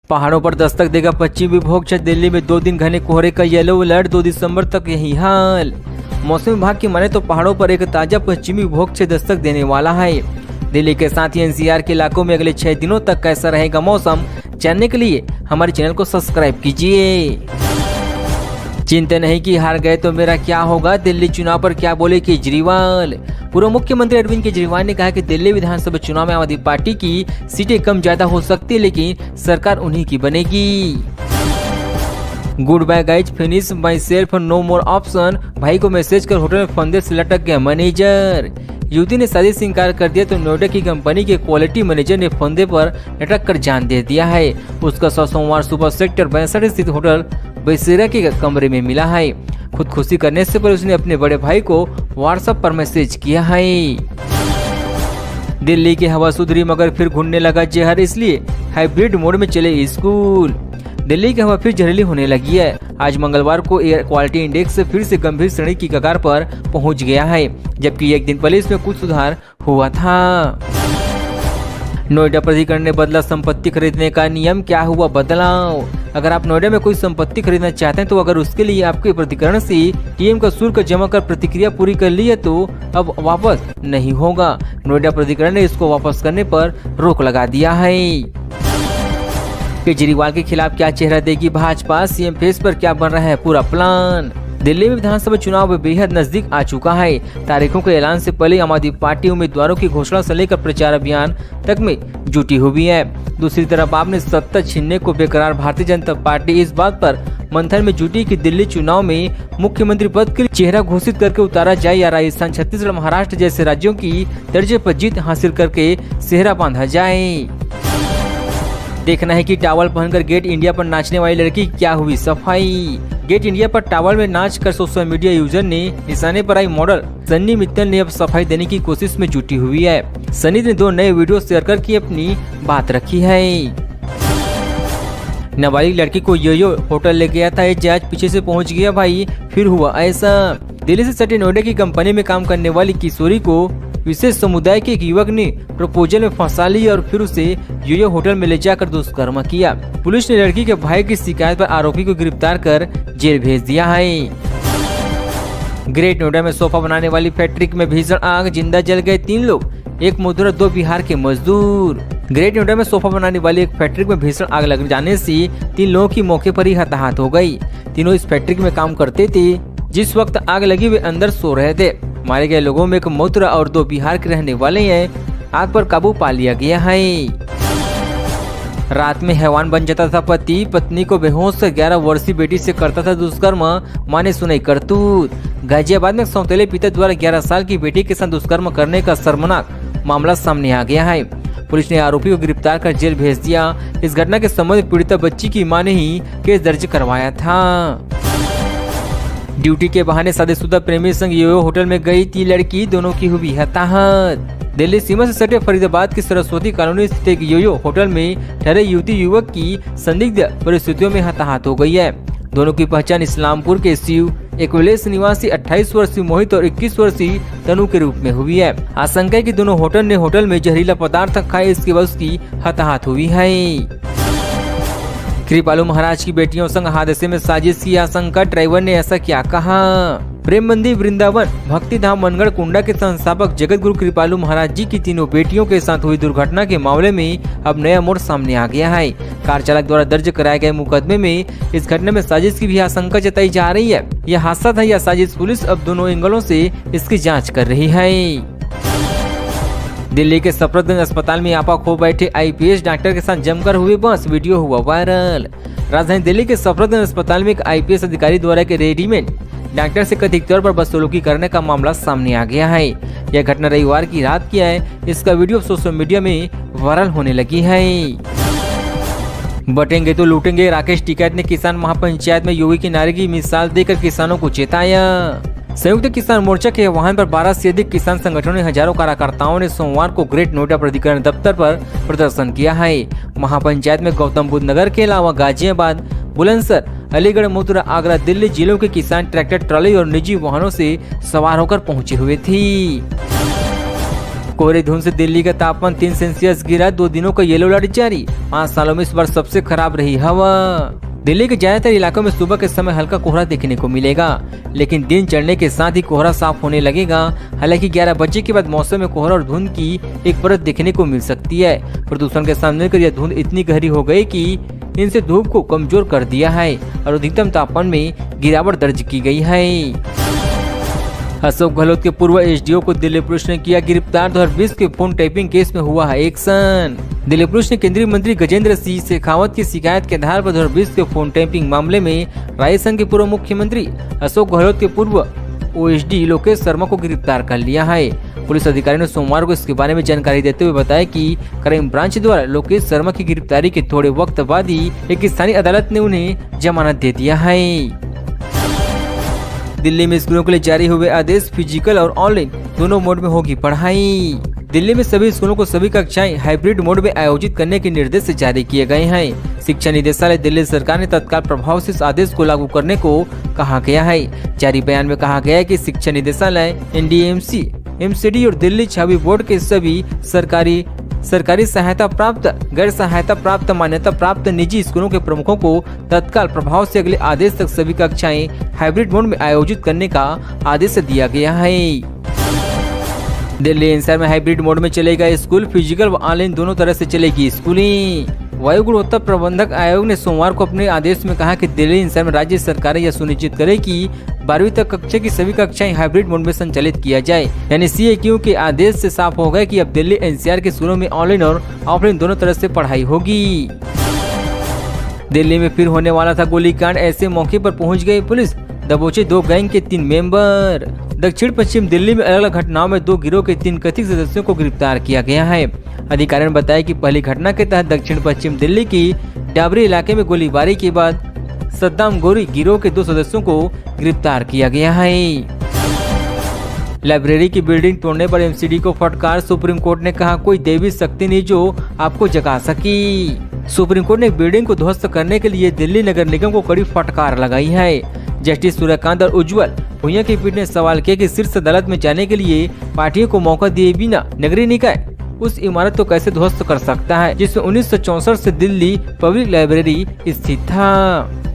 पहाड़ों पर दस्तक देगा पश्चिमी विक्षोभ। दिल्ली में 2 दिन घने कोहरे का येलो अलर्ट, 2 दिसंबर तक यही हाल। मौसम विभाग की माने तो पहाड़ों पर एक ताजा पश्चिमी विक्षोभ दस्तक देने वाला है। दिल्ली के साथ ही एनसीआर के इलाकों में अगले 6 दिनों तक कैसा रहेगा मौसम, जानने के लिए हमारे चैनल को सब्सक्राइब कीजिए। चिंता नहीं कि हार गए तो मेरा क्या होगा, दिल्ली चुनाव पर क्या बोले केजरीवाल। पूर्व मुख्यमंत्री अरविंद केजरीवाल ने कहा कि दिल्ली विधानसभा चुनाव में आम आदमी पार्टी की सीटें कम ज्यादा हो सकती है, लेकिन सरकार उन्हीं की बनेगी। Good bye guys, finish my self, no more option. भाई को मैसेज कर होटल में फंदे से लटक गया मैनेजर। युवती ने शादी से इंकार कर दिया तो नोएडा की कंपनी के क्वालिटी मैनेजर ने फंदे पर लटक कर जान दे दिया है। उसका शव सोमवार सुबह सेक्टर 62 स्थित होटल बैसेरा के कमरे में मिला है। खुदकुशी करने से पहले उसने अपने बड़े भाई को व्हाट्सएप पर मैसेज किया है। दिल्ली की हवा सुधरी मगर फिर घूमने लगा जहर, इसलिए हाइब्रिड मोड में चले स्कूल। दिल्ली की हवा फिर जहरीली होने लगी है। आज मंगलवार को एयर क्वालिटी इंडेक्स फिर से गंभीर श्रेणी की कगार पर पहुंच गया है, जबकि एक दिन पहले इसमें कुछ सुधार हुआ था। नोएडा प्राधिकरण ने बदला संपत्ति खरीदने का नियम, क्या हुआ बदलाव। अगर आप नोएडा में कोई संपत्ति खरीदना चाहते हैं तो अगर उसके लिए आपके प्राधिकरण से टीएम का शुल्क जमा कर प्रतिक्रिया पूरी कर ली है तो अब वापस नहीं होगा। नोएडा प्राधिकरण ने इसको वापस करने पर रोक लगा दिया है। केजरीवाल के खिलाफ क्या चेहरा देगी भाजपा, सीएम फेस पर क्या बन रहा है पूरा प्लान। दिल्ली में विधानसभा चुनाव बेहद नजदीक आ चुका है। तारीखों के ऐलान से पहले आम आदमी पार्टी उम्मीदवारों की घोषणा से लेकर प्रचार अभियान तक में जुटी हुई है। दूसरी तरफ आपने सत्ता छीनने को बेकरार भारतीय जनता पार्टी इस बात पर मंथन में जुटी कि दिल्ली चुनाव में मुख्यमंत्री पद के लिए चेहरा घोषित करके उतारा जाए या राजस्थान, छत्तीसगढ़, महाराष्ट्र जैसे राज्यों की दर्जे पर जीत हासिल करके सेहरा बांधा जाए। देखना है कि टॉवल पहनकर गेट इंडिया पर नाचने वाली लड़की क्या हुई सफाई। गेट इंडिया पर टॉवल में नाच कर सोशल मीडिया यूजर ने निशाने पर आई मॉडल सन्नी मित्तल ने अब सफाई देने की कोशिश में जुटी हुई है। सन्नी ने 2 नए वीडियो शेयर करके अपनी बात रखी है। नाबालिग लड़की को यो होटल ले गया था, जहाज पीछे से पहुंच गया भाई, फिर हुआ ऐसा। दिल्ली से सटे नोएडा की कंपनी में काम करने वाली किशोरी को विशेष समुदाय के एक युवक ने प्रपोजल में फंसा लिया और फिर उसे यो होटल में ले जाकर दुष्कर्म किया। पुलिस ने लड़की के भाई की शिकायत पर आरोपी को गिरफ्तार कर जेल भेज दिया है। ग्रेट नोएडा में सोफा बनाने वाली फैक्ट्री में भीषण आग, जिंदा जल गए 3 लोग, 1 मजदूर 2 बिहार के मजदूर। ग्रेट नोएडा में सोफा बनाने वाली एक फैक्ट्री में भीषण आग लग जाने से 3 लोगों की मौके पर ही हताहत हो गई। तीनों इस फैक्ट्री में काम करते थे। जिस वक्त आग लगी वे अंदर सो रहे थे। मारे गए लोगों में 1 मथुरा और 2 बिहार के रहने वाले हैं। आग पर काबू पा लिया गया है। रात में हैवान बन जाता था पति, पत्नी को बेहोश 11 वर्षीय बेटी से करता था दुष्कर्म, मां ने सुनाई करतूत। गाजियाबाद में सौतेले पिता द्वारा 11 साल की बेटी के साथ दुष्कर्म करने का शर्मनाक मामला सामने आ गया है। पुलिस ने आरोपी को गिरफ्तार कर जेल भेज दिया। इस घटना के संबंध में पीड़िता बच्ची की मां ने ही केस दर्ज करवाया था। ड्यूटी के बहाने शादीशुदा प्रेमी संग यो होटल में गई थी लड़की, दोनों की हुई हताहत। दिल्ली सीमा से सटे फरीदाबाद की सरस्वती कॉलोनी स्थित एक यो होटल में ठहरे युवती युवक की संदिग्ध परिस्थितियों में हताहत हो गई है। दोनों की पहचान इस्लामपुर के शिव एक्विलेस निवासी 28 वर्षीय मोहित और 21 वर्षीय तनु के रूप में हुई है। आशंका है कि दोनों होटल में जहरीला पदार्थ खाए, इसके बाद उसकी हताहत हुई है। कृपालू महाराज की बेटियों संग हादसे में साजिश की आशंका, ड्राइवर ने ऐसा क्या कहा। प्रेम मंदिर वृंदावन भक्ति धाम मनगढ़ कुंडा के संस्थापक जगत गुरु कृपालू महाराज जी की तीनों बेटियों के साथ हुई दुर्घटना के मामले में अब नया मोड़ सामने आ गया है। कार चालक द्वारा दर्ज कराए गए मुकदमे में इस घटना में साजिश की भी आशंका जताई जा रही है। यह हादसा था या साजिश, पुलिस अब दोनों एंगलों से इसकी जाँच कर रही है। दिल्ली के सफदरजंग अस्पताल में आपा खो बैठे आईपीएस डॉक्टर के साथ जमकर हुई बहस, वीडियो हुआ वायरल। राजधानी दिल्ली के सफदरजंग अस्पताल में एक आईपीएस अधिकारी द्वारा के रेडीमेड डॉक्टर से कथित तौर पर बदसलूकी करने का मामला सामने आ गया है। यह घटना रविवार की रात की है। इसका वीडियो सोशल मीडिया में वायरल होने लगी है। बटेंगे तो लूटेंगे, राकेश टिकैत ने किसान महापंचायत में योगी की नारे की मिसाल देकर किसानों को चेताया। संयुक्त किसान मोर्चा के आह्वान पर 12 से अधिक किसान संगठनों ने हजारों कार्यकर्ताओं ने सोमवार को ग्रेट नोएडा प्राधिकरण दफ्तर पर प्रदर्शन किया है। महापंचायत में गौतम बुद्ध नगर के अलावा गाजियाबाद, बुलंदशहर, अलीगढ़, मथुरा, आगरा, दिल्ली जिलों के किसान ट्रैक्टर, ट्रॉली और निजी वाहनों से सवार होकर पहुंचे हुए थे। कोहरे धुंध से दिल्ली का तापमान 3 सेल्सियस गिरा, 2 दिनों का येलो अलर्ट जारी। 5 सालों में इस बार सबसे खराब रही हवा। दिल्ली के ज्यादातर इलाकों में सुबह के समय हल्का कोहरा देखने को मिलेगा, लेकिन दिन चढ़ने के साथ ही कोहरा साफ होने लगेगा। हालांकि 11 बजे के बाद मौसम में कोहरा और धुंध की एक परत देखने को मिल सकती है। प्रदूषण के सामने कर यह धुंध इतनी गहरी हो गई कि इनसे धूप को कमजोर कर दिया है और अधिकतम तापमान में गिरावट दर्ज की गई है। अशोक गहलोत के पूर्व एसडीओ को दिल्ली पुलिस ने किया गिरफ्तार। 2020 के फोन टैपिंग केस में हुआ है एक्शन। दिल्ली पुलिस ने केंद्रीय मंत्री गजेंद्र सिंह शेखावत की शिकायत के आधार पर 2020 के फोन टैपिंग मामले में राजस्थान के पूर्व मुख्यमंत्री अशोक गहलोत के पूर्व ओएसडी लोकेश शर्मा को गिरफ्तार कर लिया है। पुलिस अधिकारियों ने सोमवार को इसके बारे में जानकारी देते हुए बताया कि क्राइम ब्रांच द्वारा लोकेश शर्मा की गिरफ्तारी के थोड़े वक्त बाद ही एक स्थानीय अदालत ने उन्हें जमानत दे दिया है। दिल्ली में स्कूलों के लिए जारी हुए आदेश, फिजिकल और ऑनलाइन दोनों मोड में होगी पढ़ाई। दिल्ली में सभी स्कूलों को सभी कक्षाएं हाइब्रिड मोड में आयोजित करने के निर्देश जारी किए गए हैं। शिक्षा निदेशालय दिल्ली सरकार ने तत्काल प्रभाव से इस आदेश को लागू करने को कहा गया है। जारी बयान में कहा गया है कि शिक्षा निदेशालय, एनडीएमसी, एमसीडी और दिल्ली छावी बोर्ड के सभी सरकारी सहायता प्राप्त, गैर सहायता प्राप्त, मान्यता प्राप्त निजी स्कूलों के प्रमुखों को तत्काल प्रभाव से अगले आदेश तक सभी कक्षाएं हाइब्रिड मोड में आयोजित करने का आदेश दिया गया है। दिल्ली एनसीआर में हाइब्रिड मोड में चलेगा स्कूल, फिजिकल व ऑनलाइन दोनों तरह से चलेगी स्कूलिंग। वायु गुणवत्ता प्रबंधक आयोग ने सोमवार को अपने आदेश में कहा कि दिल्ली एनसीआर में राज्य सरकारें यह सुनिश्चित करें कि 12वीं तक कक्षा की सभी कक्षाएं हाइब्रिड मोड में संचालित किया जाए। यानी सीएक्यू के आदेश से साफ हो गया कि अब दिल्ली एनसीआर के स्कूलों में ऑनलाइन और ऑफलाइन दोनों तरह से पढ़ाई होगी। दिल्ली में फिर होने वाला था गोलीकांड, ऐसे मौके पर पहुंच गई पुलिस, दबोचे 2 गैंग के 3 मेंबर। दक्षिण पश्चिम दिल्ली में अलग अलग घटनाओं में 2 गिरोह के 3 कथित सदस्यों को गिरफ्तार किया गया है। अधिकारियों ने बताया कि पहली घटना के तहत दक्षिण पश्चिम दिल्ली की डाबरी इलाके में गोलीबारी के बाद सद्दाम गोरी गिरोह के 2 सदस्यों को गिरफ्तार किया गया है। लाइब्रेरी की बिल्डिंग तोड़ने पर एमसीडी को फटकार, सुप्रीम कोर्ट ने कहा कोई दैवी शक्ति नहीं जो आपको जगा सकी। सुप्रीम कोर्ट ने बिल्डिंग को ध्वस्त करने के लिए दिल्ली नगर निगम को कड़ी फटकार लगाई है। जस्टिस सूर्यकांत और उज्जवल भुइयां की पीठ ने सवाल किया कि शीर्ष अदालत में जाने के लिए पार्टियों को मौका दिए बिना नगरीय निकाय उस इमारत को कैसे ध्वस्त कर सकता है जिसमें 1964 से दिल्ली पब्लिक लाइब्रेरी स्थित था।